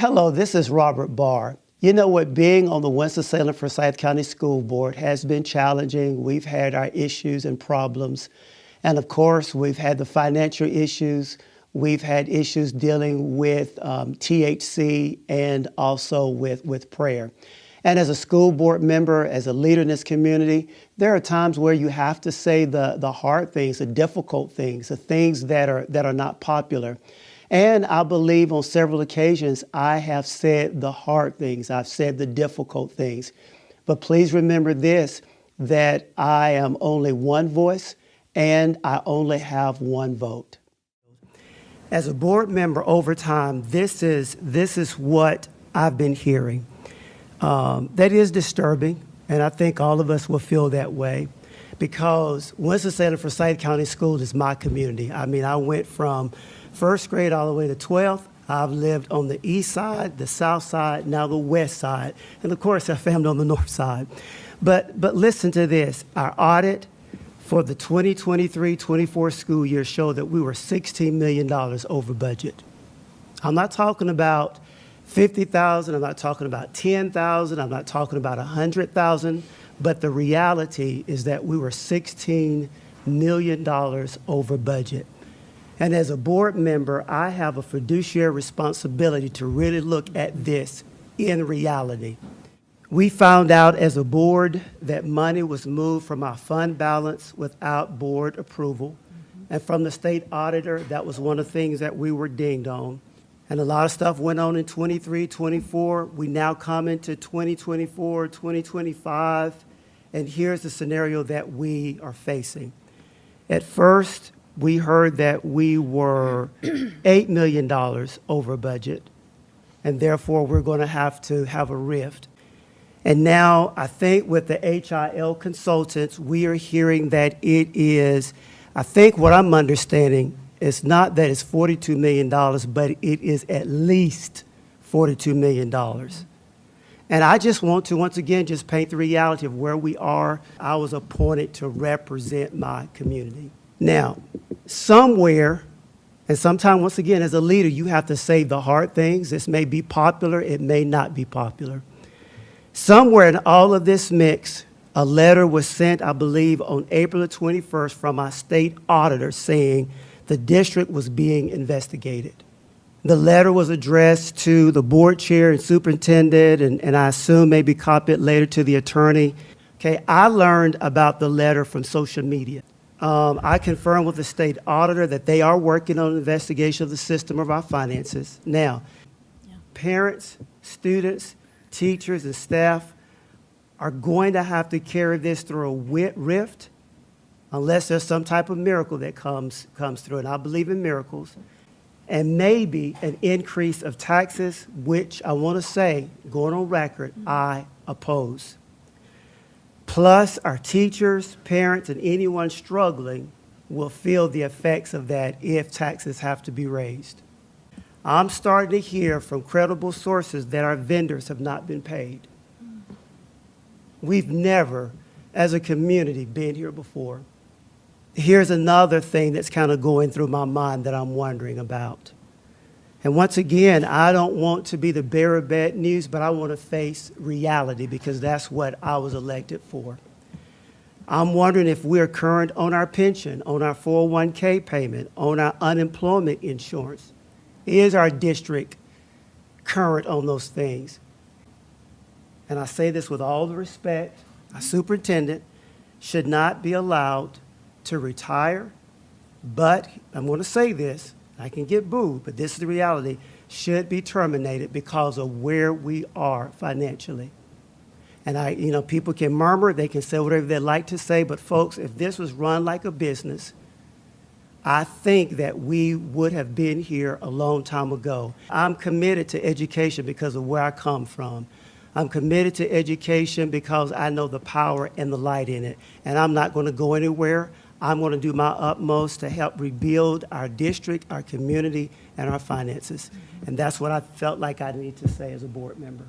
Hello, this is Robert Barr. You know what, being on the Winston-Salem Forsyth County School Board has been challenging. We've had our issues and problems. And of course, we've had the financial issues. We've had issues dealing with THC and also with prayer. And as a school board member, as a leader in this community, there are times where you have to say the hard things, the difficult things, the things that are not popular. And I believe on several occasions, I have said the hard things. I've said the difficult things. But please remember this, that I am only one voice and I only have one vote. As a board member over time, this is what I've been hearing. That is disturbing, and I think all of us will feel that way, because Winston-Salem Forsyth County Schools is my community. I mean, I went from first grade all the way to 12th. I've lived on the east side, the south side, now the west side, and of course our family on the north side. But listen to this. Our audit for the 2023-24 school year showed that we were $16 million over budget. I'm not talking about 50,000, I'm not talking about 10,000, I'm not talking about 100,000, but the reality is that we were $16 million over budget. And as a board member, I have a fiduciary responsibility to really look at this in reality. We found out as a board that money was moved from our fund balance without board approval. And from the state auditor, that was one of the things that we were dinged on. And a lot of stuff went on in 23, 24. We now come into 2024, 2025, and here's the scenario that we are facing. At first, we heard that we were $8 million over budget, and therefore we're going to have a rift. And now I think with the HIL consultants, we are hearing that it is, I think what I'm understanding, it's not that it's $42 million, but it is at least $42 million. And I just want to, once again, just paint the reality of where we are. I was appointed to represent my community. Now, somewhere, and sometimes, once again, as a leader, you have to say the hard things. This may be popular, it may not be popular. Somewhere in all of this mix, a letter was sent, I believe, on April the 21st from our state auditor saying the district was being investigated. The letter was addressed to the board chair and superintendent, and I assume maybe copied later to the attorney. Okay, I learned about the letter from social media. I confirmed with the state auditor that they are working on an investigation of the system of our finances. Now, parents, students, teachers, and staff are going to have to carry this through a rift unless there's some type of miracle that comes through, and I believe in miracles, and maybe an increase of taxes, which I want to say, going on record, I oppose. Plus, our teachers, parents, and anyone struggling will feel the effects of that if taxes have to be raised. I'm starting to hear from credible sources that our vendors have not been paid. We've never, as a community, been here before. Here's another thing that's kind of going through my mind that I'm wondering about. And once again, I don't want to be the bearer of bad news, but I want to face reality because that's what I was elected for. I'm wondering if we're current on our pension, on our 401k payment, on our unemployment insurance. Is our district current on those things? And I say this with all the respect, our superintendent should not be allowed to retire, but I'm going to say this, I can get booed, but this is the reality, should be terminated because of where we are financially. And people can murmur, they can say whatever they like to say, but folks, if this was run like a business, I think that we would have been here a long time ago. I'm committed to education because of where I come from. I'm committed to education because I know the power and the light in it, and I'm not going to go anywhere. I'm going to do my utmost to help rebuild our district, our community, and our finances. And that's what I felt like I need to say as a board member.